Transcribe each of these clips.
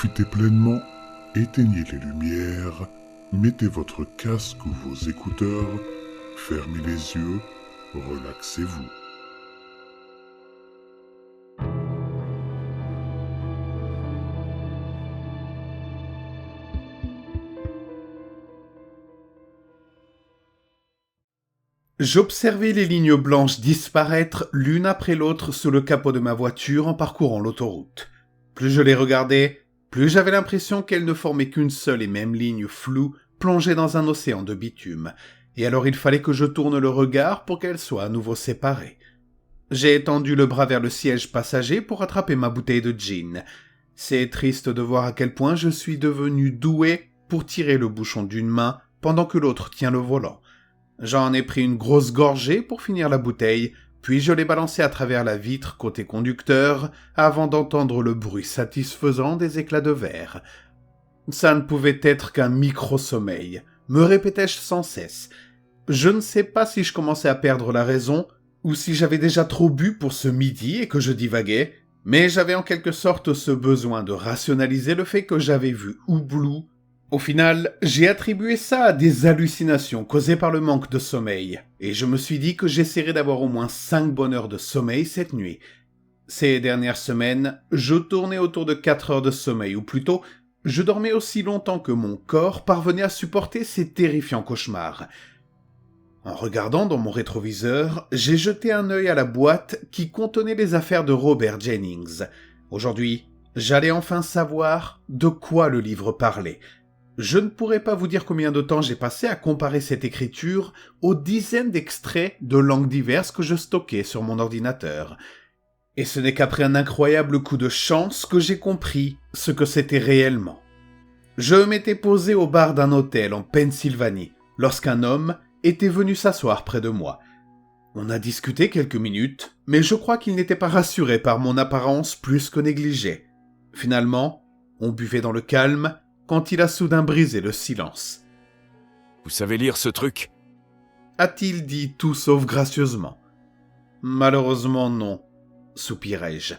profitez pleinement, éteignez les lumières, mettez votre casque ou vos écouteurs, fermez les yeux, relaxez-vous. J'observais les lignes blanches disparaître l'une après l'autre sous le capot de ma voiture en parcourant l'autoroute. Plus je les regardais, plus j'avais l'impression qu'elles ne formaient qu'une seule et même ligne floue plongée dans un océan de bitume, et alors il fallait que je tourne le regard pour qu'elles soient à nouveau séparées. J'ai étendu le bras vers le siège passager pour attraper ma bouteille de gin. C'est triste de voir à quel point je suis devenu doué pour tirer le bouchon d'une main pendant que l'autre tient le volant. J'en ai pris une grosse gorgée pour finir la bouteille, puis je l'ai balancée à travers la vitre côté conducteur avant d'entendre le bruit satisfaisant des éclats de verre. Ça ne pouvait être qu'un micro-sommeil, me répétais-je sans cesse. Je ne sais pas si je commençais à perdre la raison ou si j'avais déjà trop bu pour ce midi et que je divaguais, mais j'avais en quelque sorte ce besoin de rationaliser le fait que j'avais vu Oublou. Au final, j'ai attribué ça à des hallucinations causées par le manque de sommeil, et je me suis dit que j'essaierais d'avoir au moins 5 bonnes heures de sommeil cette nuit. Ces dernières semaines, je tournais autour de 4 heures de sommeil, ou plutôt, je dormais aussi longtemps que mon corps parvenait à supporter ces terrifiants cauchemars. En regardant dans mon rétroviseur, j'ai jeté un œil à la boîte qui contenait les affaires de Robert Jennings. Aujourd'hui, j'allais enfin savoir de quoi le livre parlait. Je ne pourrais pas vous dire combien de temps j'ai passé à comparer cette écriture aux dizaines d'extraits de langues diverses que je stockais sur mon ordinateur. Et ce n'est qu'après un incroyable coup de chance que j'ai compris ce que c'était réellement. Je m'étais posé au bar d'un hôtel en Pennsylvanie lorsqu'un homme était venu s'asseoir près de moi. On a discuté quelques minutes, mais je crois qu'il n'était pas rassuré par mon apparence plus que négligée. Finalement, on buvait dans le calme quand il a soudain brisé le silence. « Vous savez lire ce truc ?» a-t-il dit tout sauf gracieusement. « Malheureusement non, soupirai-je.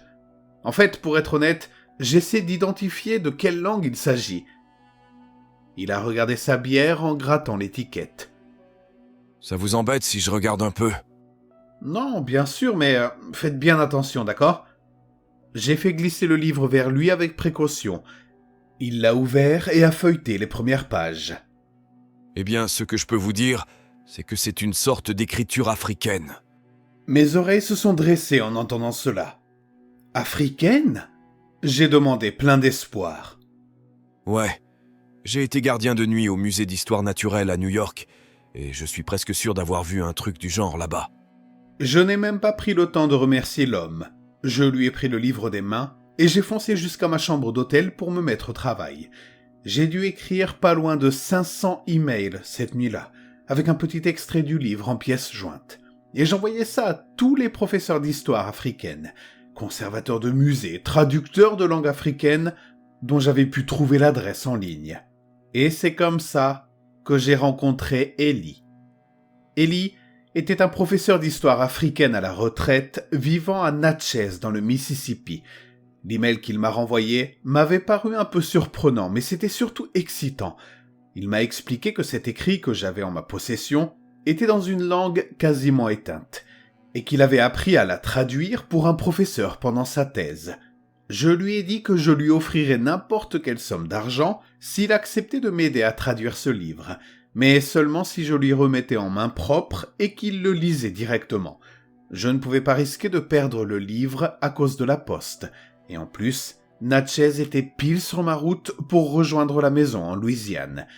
En fait, pour être honnête, j'essaie d'identifier de quelle langue il s'agit. » Il a regardé sa bière en grattant l'étiquette. « Ça vous embête si je regarde un peu ?»« Non, bien sûr, mais faites bien attention, d'accord ? » J'ai fait glisser le livre vers lui avec précaution. Il l'a ouvert et a feuilleté les premières pages. Eh bien, ce que je peux vous dire, c'est que c'est une sorte d'écriture africaine. Mes oreilles se sont dressées en entendant cela. Africaine ? J'ai demandé, plein d'espoir. Ouais, j'ai été gardien de nuit au musée d'histoire naturelle à New York, et je suis presque sûr d'avoir vu un truc du genre là-bas. Je n'ai même pas pris le temps de remercier l'homme. Je lui ai pris le livre des mains, et j'ai foncé jusqu'à ma chambre d'hôtel pour me mettre au travail. J'ai dû écrire pas loin de 500 emails cette nuit-là, avec un petit extrait du livre en pièces jointes. Et j'envoyais ça à tous les professeurs d'histoire africaine, conservateurs de musées, traducteurs de langue africaine, dont j'avais pu trouver l'adresse en ligne. Et c'est comme ça que j'ai rencontré Ellie. Ellie était un professeur d'histoire africaine à la retraite, vivant à Natchez dans le Mississippi. L'email qu'il m'a renvoyé m'avait paru un peu surprenant, mais c'était surtout excitant. Il m'a expliqué que cet écrit que j'avais en ma possession était dans une langue quasiment éteinte, et qu'il avait appris à la traduire pour un professeur pendant sa thèse. Je lui ai dit que je lui offrirais n'importe quelle somme d'argent s'il acceptait de m'aider à traduire ce livre, mais seulement si je lui remettais en main propre et qu'il le lisait directement. Je ne pouvais pas risquer de perdre le livre à cause de la poste. Et en plus, Natchez était pile sur ma route pour rejoindre la maison en Louisiane.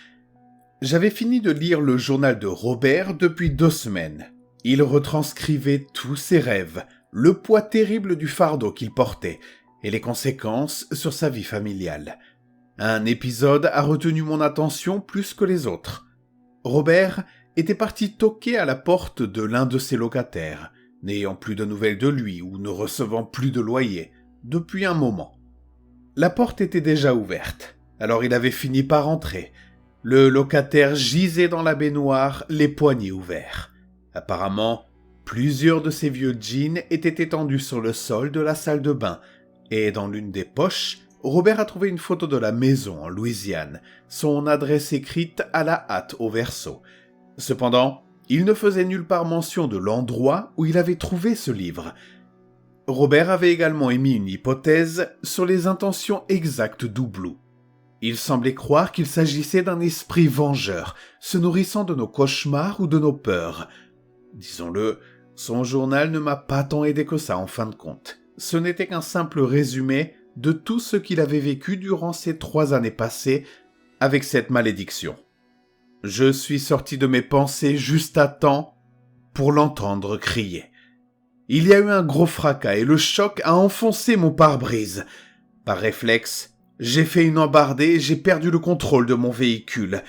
J'avais fini de lire le journal de Robert depuis 2 semaines. Il retranscrivait tous ses rêves, le poids terrible du fardeau qu'il portait et les conséquences sur sa vie familiale. Un épisode a retenu mon attention plus que les autres. Robert était parti toquer à la porte de l'un de ses locataires, n'ayant plus de nouvelles de lui ou ne recevant plus de loyer depuis un moment. La porte était déjà ouverte, alors il avait fini par entrer. Le locataire gisait dans la baignoire, les poignets ouverts. Apparemment, plusieurs de ses vieux jeans étaient étendus sur le sol de la salle de bain, et dans l'une des poches, Robert a trouvé une photo de la maison en Louisiane, son adresse écrite à la hâte au verso. Cependant, il ne faisait nulle part mention de l'endroit où il avait trouvé ce livre. Robert avait également émis une hypothèse sur les intentions exactes d'Oublou. Il semblait croire qu'il s'agissait d'un esprit vengeur, se nourrissant de nos cauchemars ou de nos peurs. Disons-le, son journal ne m'a pas tant aidé que ça en fin de compte. Ce n'était qu'un simple résumé de tout ce qu'il avait vécu durant ces 3 années passées avec cette malédiction. Je suis sorti de mes pensées juste à temps pour l'entendre crier. Il y a eu un gros fracas et le choc a enfoncé mon pare-brise. Par réflexe, j'ai fait une embardée et j'ai perdu le contrôle de mon véhicule.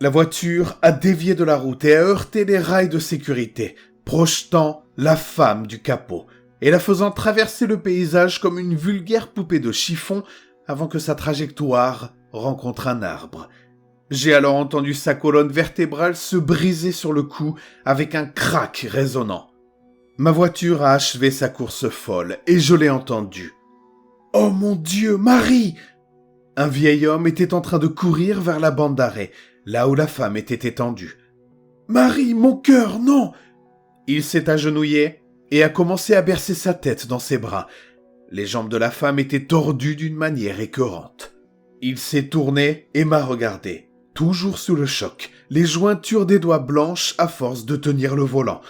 La voiture a dévié de la route et a heurté les rails de sécurité, projetant la femme du capot et la faisant traverser le paysage comme une vulgaire poupée de chiffon avant que sa trajectoire rencontre un arbre. J'ai alors entendu sa colonne vertébrale se briser sur le cou avec un crack résonnant. Ma voiture a achevé sa course folle et je l'ai entendu. « Oh mon Dieu, Marie !» Un vieil homme était en train de courir vers la bande d'arrêt, là où la femme était étendue. « Marie, mon cœur, non !» Il s'est agenouillé et a commencé à bercer sa tête dans ses bras. Les jambes de la femme étaient tordues d'une manière écœurante. Il s'est tourné et m'a regardé, toujours sous le choc, les jointures des doigts blanches à force de tenir le volant.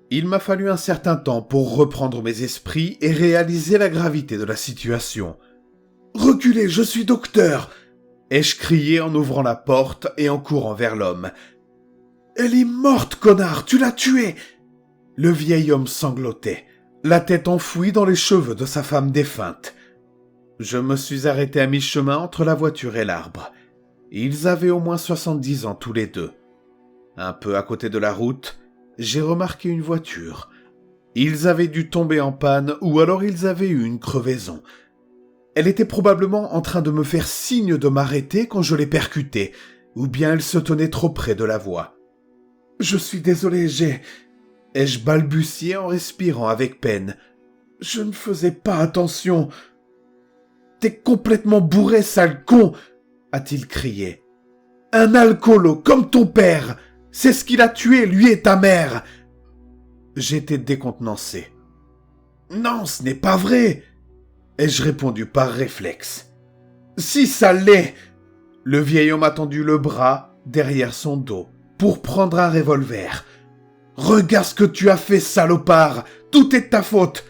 Il m'a fallu un certain temps pour reprendre mes esprits et réaliser la gravité de la situation. « Reculez, je suis docteur !» ai-je crié en ouvrant la porte et en courant vers l'homme. « Elle est morte, connard, tu l'as tuée !» Le vieil homme sanglotait, la tête enfouie dans les cheveux de sa femme défunte. Je me suis arrêté à mi-chemin entre la voiture et l'arbre. Ils avaient au moins 70 ans tous les deux. Un peu à côté de la route, j'ai remarqué une voiture. Ils avaient dû tomber en panne ou alors ils avaient eu une crevaison. Elle était probablement en train de me faire signe de m'arrêter quand je l'ai percutée, ou bien elle se tenait trop près de la voie. « Je suis désolé, ai-je balbutié en respirant avec peine. « Je ne faisais pas attention. »« T'es complètement bourré, sale con !» a-t-il crié. « Un alcoolo comme ton père. C'est ce qu'il a tué, lui et ta mère. » J'étais décontenancé. « Non, ce n'est pas vrai !» ai-je répondu par réflexe. « Si ça l'est !» Le vieil homme a tendu le bras derrière son dos pour prendre un revolver. « Regarde ce que tu as fait, salopard! Tout est de ta faute !»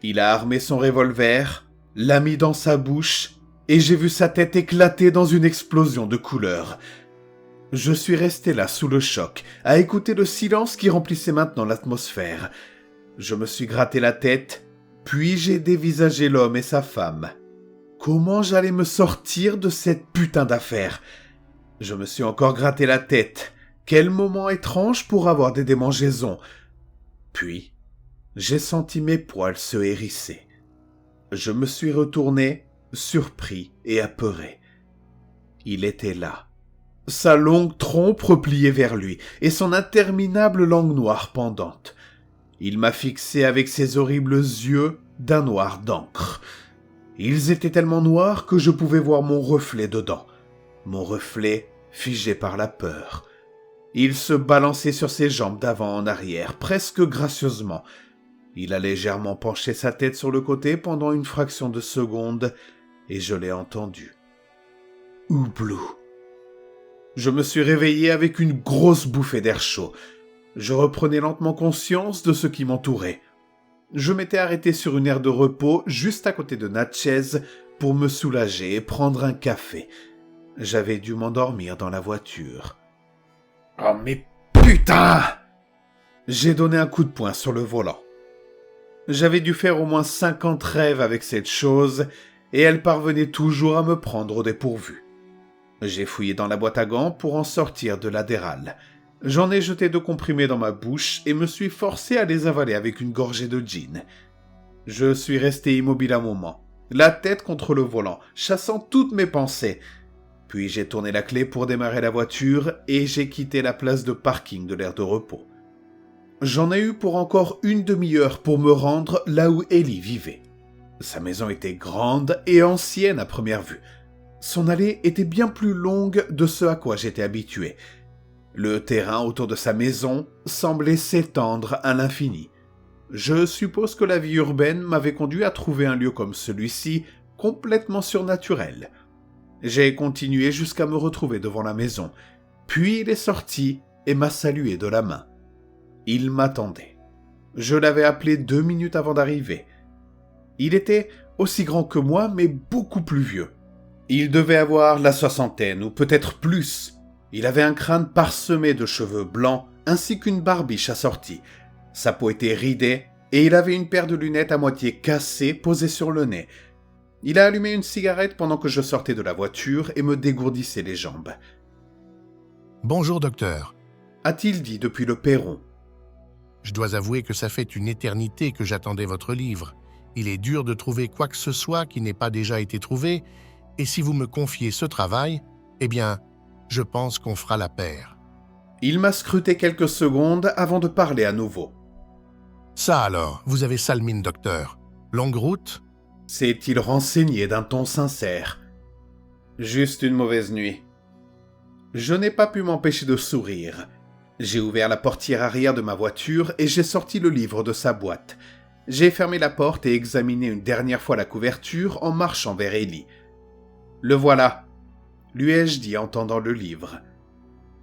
Il a armé son revolver, l'a mis dans sa bouche et j'ai vu sa tête éclater dans une explosion de couleurs. Je suis resté là sous le choc, à écouter le silence qui remplissait maintenant l'atmosphère. Je me suis gratté la tête, puis j'ai dévisagé l'homme et sa femme. Comment j'allais me sortir de cette putain d'affaire ? Je me suis encore gratté la tête. Quel moment étrange pour avoir des démangeaisons. Puis, j'ai senti mes poils se hérisser. Je me suis retourné, surpris et apeuré. Il était là. Sa longue trompe repliée vers lui et son interminable langue noire pendante. Il m'a fixé avec ses horribles yeux d'un noir d'encre. Ils étaient tellement noirs que je pouvais voir mon reflet dedans. Mon reflet figé par la peur. Il se balançait sur ses jambes d'avant en arrière, presque gracieusement. Il a légèrement penché sa tête sur le côté pendant une fraction de seconde et je l'ai entendu. Oublou. Je me suis réveillé avec une grosse bouffée d'air chaud. Je reprenais lentement conscience de ce qui m'entourait. Je m'étais arrêté sur une aire de repos juste à côté de Natchez pour me soulager et prendre un café. J'avais dû m'endormir dans la voiture. « Oh mais putain !» J'ai donné un coup de poing sur le volant. J'avais dû faire au moins 50 rêves avec cette chose et elle parvenait toujours à me prendre au dépourvu. J'ai fouillé dans la boîte à gants pour en sortir de l'Adderall. J'en ai jeté 2 comprimés dans ma bouche et me suis forcé à les avaler avec une gorgée de gin. Je suis resté immobile un moment, la tête contre le volant, chassant toutes mes pensées. Puis j'ai tourné la clé pour démarrer la voiture et j'ai quitté la place de parking de l'aire de repos. J'en ai eu pour encore une demi-heure pour me rendre là où Ellie vivait. Sa maison était grande et ancienne à première vue. Son allée était bien plus longue de ce à quoi j'étais habitué. Le terrain autour de sa maison semblait s'étendre à l'infini. Je suppose que la vie urbaine m'avait conduit à trouver un lieu comme celui-ci complètement surnaturel. J'ai continué jusqu'à me retrouver devant la maison, puis il est sorti et m'a salué de la main. Il m'attendait. Je l'avais appelé 2 minutes avant d'arriver. Il était aussi grand que moi, mais beaucoup plus vieux. Il devait avoir la soixantaine, ou peut-être plus. Il avait un crâne parsemé de cheveux blancs, ainsi qu'une barbiche assortie. Sa peau était ridée, et il avait une paire de lunettes à moitié cassées posées sur le nez. Il a allumé une cigarette pendant que je sortais de la voiture et me dégourdissait les jambes. « Bonjour, docteur. » a-t-il dit depuis le perron. Je dois avouer que ça fait une éternité que j'attendais votre livre. Il est dur de trouver quoi que ce soit qui n'ait pas déjà été trouvé, et si vous me confiez ce travail, eh bien, je pense qu'on fera la paire. Il m'a scruté quelques secondes avant de parler à nouveau. Ça alors, vous avez sale mine, docteur. Longue route ? S'est-il renseigné d'un ton sincère. Juste une mauvaise nuit. Je n'ai pas pu m'empêcher de sourire. J'ai ouvert la portière arrière de ma voiture et j'ai sorti le livre de sa boîte. J'ai fermé la porte et examiné une dernière fois la couverture en marchant vers Ellie. « Le voilà !» lui ai-je dit en tendant le livre.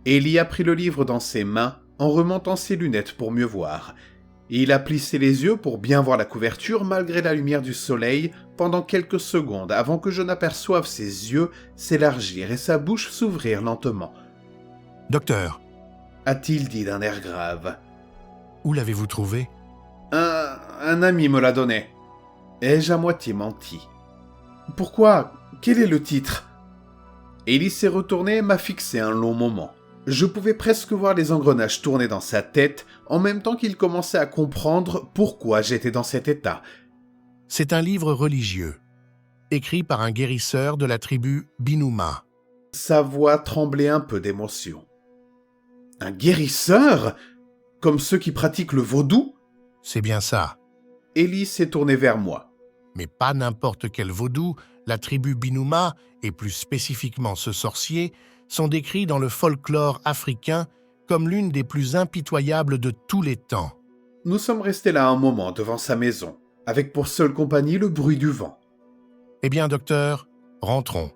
Ellie a pris le livre dans ses mains en remontant ses lunettes pour mieux voir. Il a plissé les yeux pour bien voir la couverture malgré la lumière du soleil pendant quelques secondes avant que je n'aperçoive ses yeux s'élargir et sa bouche s'ouvrir lentement. « Docteur !» a-t-il dit d'un air grave. « Où l'avez-vous trouvé ?»« Un ami me l'a donné. » Ai-je à moitié menti. « Pourquoi ? Quel est le titre ?» Ellie s'est retournée et m'a fixé un long moment. Je pouvais presque voir les engrenages tourner dans sa tête en même temps qu'il commençait à comprendre pourquoi j'étais dans cet état. C'est un livre religieux, écrit par un guérisseur de la tribu Binuma. Sa voix tremblait un peu d'émotion. Un guérisseur ? Comme ceux qui pratiquent le vaudou ? C'est bien ça. Ellie s'est tournée vers moi. Mais pas n'importe quel vaudou, la tribu Binuma, et plus spécifiquement ce sorcier, sont décrits dans le folklore africain comme l'une des plus impitoyables de tous les temps. Nous sommes restés là un moment devant sa maison, avec pour seule compagnie le bruit du vent. Eh bien, docteur, rentrons,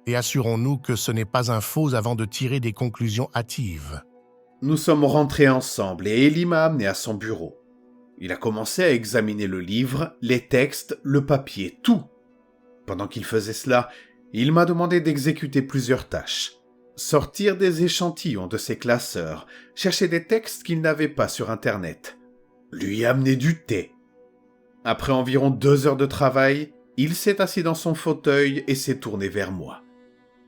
et assurons-nous que ce n'est pas un faux avant de tirer des conclusions hâtives. Nous sommes rentrés ensemble et Ellie m'a amené à son bureau. Il a commencé à examiner le livre, les textes, le papier, tout. Pendant qu'il faisait cela, il m'a demandé d'exécuter plusieurs tâches. Sortir des échantillons de ses classeurs, chercher des textes qu'il n'avait pas sur Internet, lui amener du thé. Après environ 2 heures de travail, il s'est assis dans son fauteuil et s'est tourné vers moi.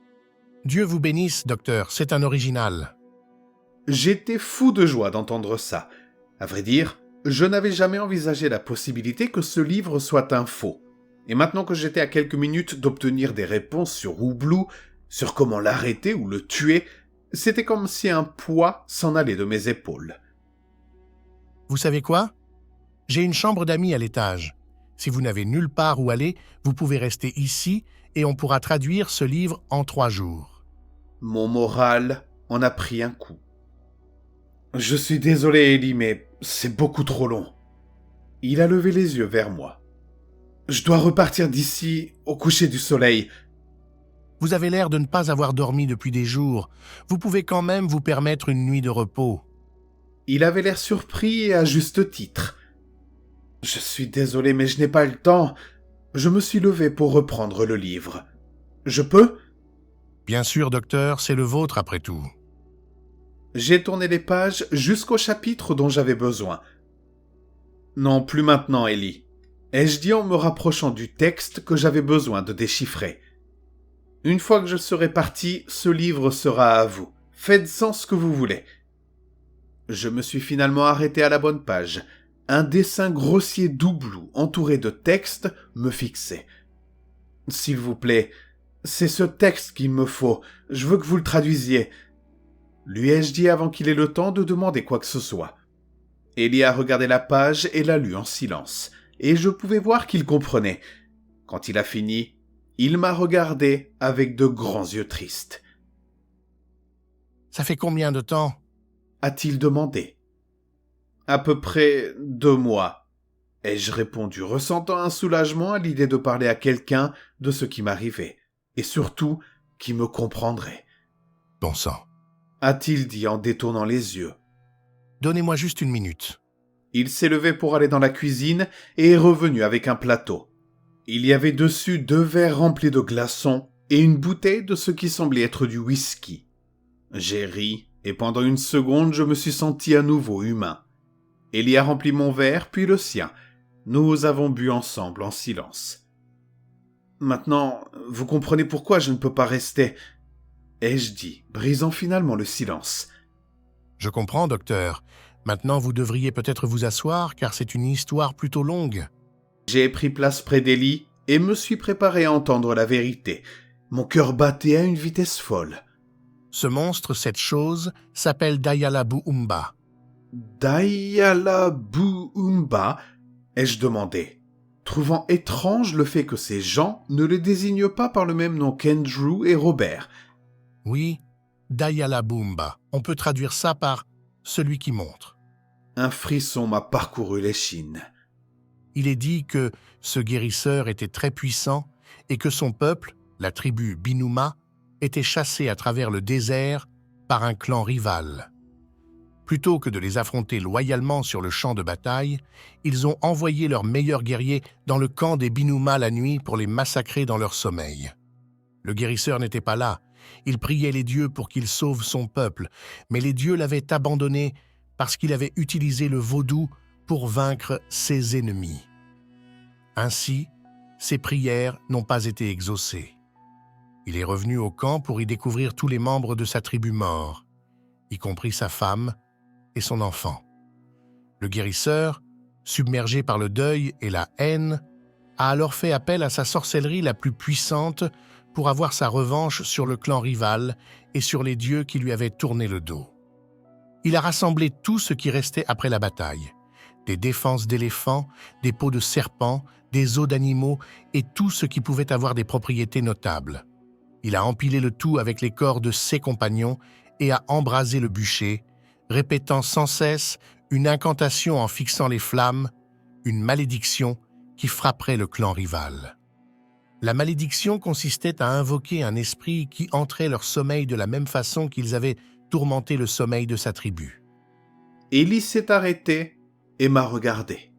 « Dieu vous bénisse, docteur, c'est un original. » J'étais fou de joie d'entendre ça. À vrai dire, je n'avais jamais envisagé la possibilité que ce livre soit un faux. Et maintenant que j'étais à quelques minutes d'obtenir des réponses sur Oublou, sur comment l'arrêter ou le tuer, c'était comme si un poids s'en allait de mes épaules. « Vous savez quoi ? J'ai une chambre d'amis à l'étage. Si vous n'avez nulle part où aller, vous pouvez rester ici et on pourra traduire ce livre en 3 jours. » Mon moral en a pris un coup. « Je suis désolé, Ellie, mais c'est beaucoup trop long. » Il a levé les yeux vers moi. « Je dois repartir d'ici au coucher du soleil. » Vous avez l'air de ne pas avoir dormi depuis des jours. Vous pouvez quand même vous permettre une nuit de repos. Il avait l'air surpris et à juste titre. « Je suis désolé, mais je n'ai pas le temps. » Je me suis levé pour reprendre le livre. « Je peux ?» Bien sûr, docteur, c'est le vôtre après tout. J'ai tourné les pages jusqu'au chapitre dont j'avais besoin. « Non, plus maintenant, Ellie. » ai-je dit en me rapprochant du texte que j'avais besoin de déchiffrer. « Une fois que je serai parti, ce livre sera à vous. Faites-en ce que vous voulez. » Je me suis finalement arrêté à la bonne page. Un dessin grossier d'Oublou entouré de textes me fixait. « S'il vous plaît, c'est ce texte qu'il me faut. Je veux que vous le traduisiez. » lui ai-je dit avant qu'il ait le temps de demander quoi que ce soit. Ellie a regardé la page et l'a lu en silence, et je pouvais voir qu'il comprenait. Quand il a fini, il m'a regardé avec de grands yeux tristes. « Ça fait combien de temps ?» a-t-il demandé. « À peu près 2 mois. » ai-je répondu, ressentant un soulagement à l'idée de parler à quelqu'un de ce qui m'arrivait, et surtout qui me comprendrait. « Bon sang. » a-t-il dit en détournant les yeux. « Donnez-moi juste 1 minute. » Il s'est levé pour aller dans la cuisine et est revenu avec un plateau. Il y avait dessus 2 verres remplis de glaçons et une bouteille de ce qui semblait être du whisky. J'ai ri, et pendant 1 seconde, je me suis senti à nouveau humain. Ellie a rempli mon verre, puis le sien. Nous avons bu ensemble en silence. « Maintenant, vous comprenez pourquoi je ne peux pas rester, » ai-je dit, brisant finalement le silence. « Je comprends, docteur. Maintenant, vous devriez peut-être vous asseoir, car c'est une histoire plutôt longue. » J'ai pris place près d'Ellie et me suis préparé à entendre la vérité. Mon cœur battait à une vitesse folle. Ce monstre, cette chose, s'appelle Dayala Booumba. Dayala Booumba, ai-je demandé, trouvant étrange le fait que ces gens ne le désignent pas par le même nom qu'Andrew et Robert. Oui, Dayala Booumba. On peut traduire ça par « celui qui montre ». Un frisson m'a parcouru l'échine. Il est dit que ce guérisseur était très puissant et que son peuple, la tribu Binouma, était chassé à travers le désert par un clan rival. Plutôt que de les affronter loyalement sur le champ de bataille, ils ont envoyé leurs meilleurs guerriers dans le camp des Binouma la nuit pour les massacrer dans leur sommeil. Le guérisseur n'était pas là. Il priait les dieux pour qu'il sauve son peuple, mais les dieux l'avaient abandonné parce qu'il avait utilisé le vaudou pour vaincre ses ennemis. Ainsi, ses prières n'ont pas été exaucées. Il est revenu au camp pour y découvrir tous les membres de sa tribu morts, y compris sa femme et son enfant. Le guérisseur, submergé par le deuil et la haine, a alors fait appel à sa sorcellerie la plus puissante pour avoir sa revanche sur le clan rival et sur les dieux qui lui avaient tourné le dos. Il a rassemblé tout ce qui restait après la bataille, des défenses d'éléphants, des peaux de serpents, des os d'animaux et tout ce qui pouvait avoir des propriétés notables. Il a empilé le tout avec les corps de ses compagnons et a embrasé le bûcher, répétant sans cesse une incantation en fixant les flammes, une malédiction qui frapperait le clan rival. La malédiction consistait à invoquer un esprit qui entrait leur sommeil de la même façon qu'ils avaient tourmenté le sommeil de sa tribu. Ellie s'est arrêtée et m'a regardé.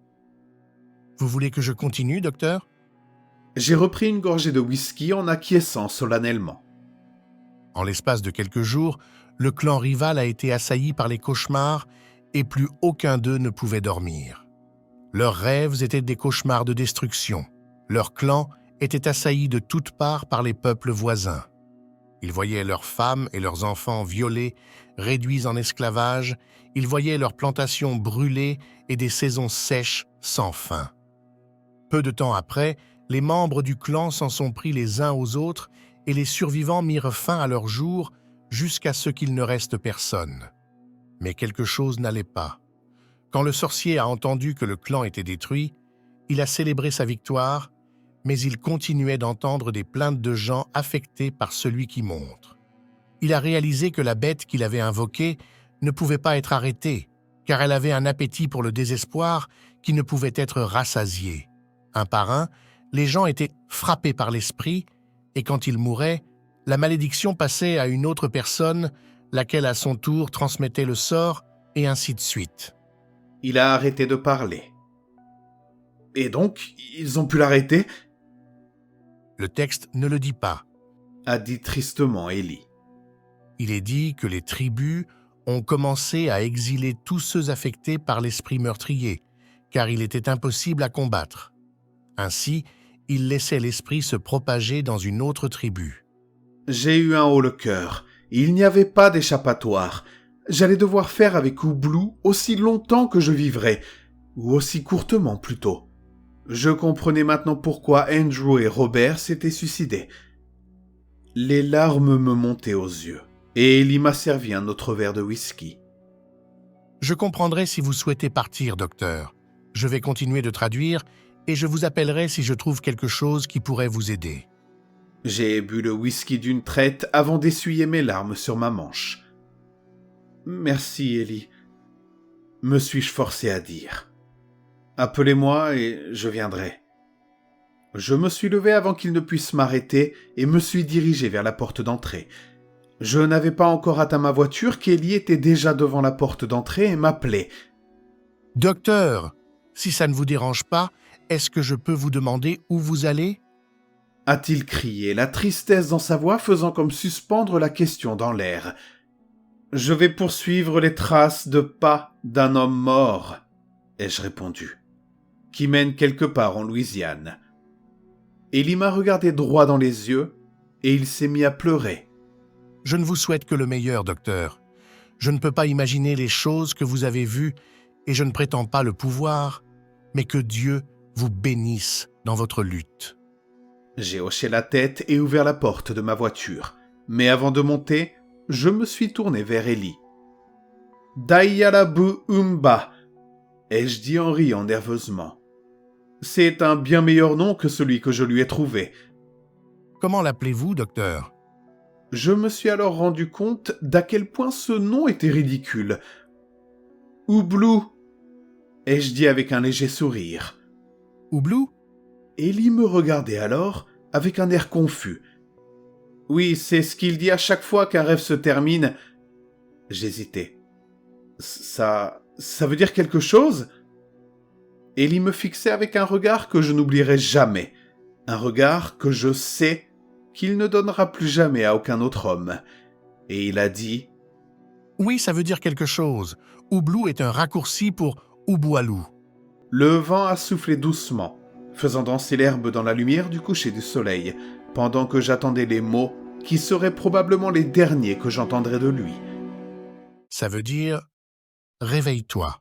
« Vous voulez que je continue, docteur ?» J'ai repris une gorgée de whisky en acquiesçant solennellement. En l'espace de quelques jours, le clan rival a été assailli par les cauchemars et plus aucun d'eux ne pouvait dormir. Leurs rêves étaient des cauchemars de destruction. Leur clan était assailli de toutes parts par les peuples voisins. Ils voyaient leurs femmes et leurs enfants violés, réduits en esclavage. Ils voyaient leurs plantations brûlées et des saisons sèches sans fin. Peu de temps après, les membres du clan s'en sont pris les uns aux autres et les survivants mirent fin à leur jour jusqu'à ce qu'il ne reste personne. Mais quelque chose n'allait pas. Quand le sorcier a entendu que le clan était détruit, il a célébré sa victoire, mais il continuait d'entendre des plaintes de gens affectés par celui qui montre. Il a réalisé que la bête qu'il avait invoquée ne pouvait pas être arrêtée, car elle avait un appétit pour le désespoir qui ne pouvait être rassasié. Un par un, les gens étaient frappés par l'esprit, et quand ils mouraient, la malédiction passait à une autre personne, laquelle à son tour transmettait le sort, et ainsi de suite. Il a arrêté de parler. Et donc, ils ont pu l'arrêter ? Le texte ne le dit pas, a dit tristement Ellie. Il est dit que les tribus ont commencé à exiler tous ceux affectés par l'esprit meurtrier, car il était impossible à combattre. Ainsi, il laissait l'esprit se propager dans une autre tribu. J'ai eu un haut le cœur. Il n'y avait pas d'échappatoire. J'allais devoir faire avec Oublou aussi longtemps que je vivrais, ou aussi courtement plutôt. Je comprenais maintenant pourquoi Andrew et Robert s'étaient suicidés. Les larmes me montaient aux yeux, et Ellie m'a servi un autre verre de whisky. « Je comprendrai si vous souhaitez partir, docteur. Je vais continuer de traduire, et je vous appellerai si je trouve quelque chose qui pourrait vous aider. » J'ai bu le whisky d'une traite avant d'essuyer mes larmes sur ma manche. « Merci, Ellie. » me suis-je forcé à dire. « Appelez-moi et je viendrai. » Je me suis levé avant qu'il ne puisse m'arrêter et me suis dirigé vers la porte d'entrée. Je n'avais pas encore atteint ma voiture qu'Ellie était déjà devant la porte d'entrée et m'appelait. « Docteur, si ça ne vous dérange pas, est-ce que je peux vous demander où vous allez ?» a-t-il crié, la tristesse dans sa voix faisant comme suspendre la question dans l'air. « Je vais poursuivre les traces de pas d'un homme mort, » ai-je répondu, « qui mène quelque part en Louisiane. » Ellie m'a regardé droit dans les yeux et il s'est mis à pleurer. « Je ne vous souhaite que le meilleur, docteur. Je ne peux pas imaginer les choses que vous avez vues et je ne prétends pas le pouvoir, mais que Dieu vous bénisse dans votre lutte. » J'ai hoché la tête et ouvert la porte de ma voiture, mais avant de monter, je me suis tourné vers Ellie. « Dayalabu Umba » ai-je dit en riant nerveusement. C'est un bien meilleur nom que celui que je lui ai trouvé. « Comment l'appelez-vous, docteur ?» Je me suis alors rendu compte d'à quel point ce nom était ridicule. « Oublou » ai-je dit avec un léger sourire. « Oublou ?» Ellie me regardait alors avec un air confus. « Oui, c'est ce qu'il dit à chaque fois qu'un rêve se termine. » J'hésitais. « Ça veut dire quelque chose ?» Ellie me fixait avec un regard que je n'oublierai jamais. Un regard que je sais qu'il ne donnera plus jamais à aucun autre homme. Et il a dit « Oui, ça veut dire quelque chose. Oublou est un raccourci pour Uboualou. » Le vent a soufflé doucement, faisant danser l'herbe dans la lumière du coucher du soleil, pendant que j'attendais les mots qui seraient probablement les derniers que j'entendrais de lui. Ça veut dire « réveille-toi ».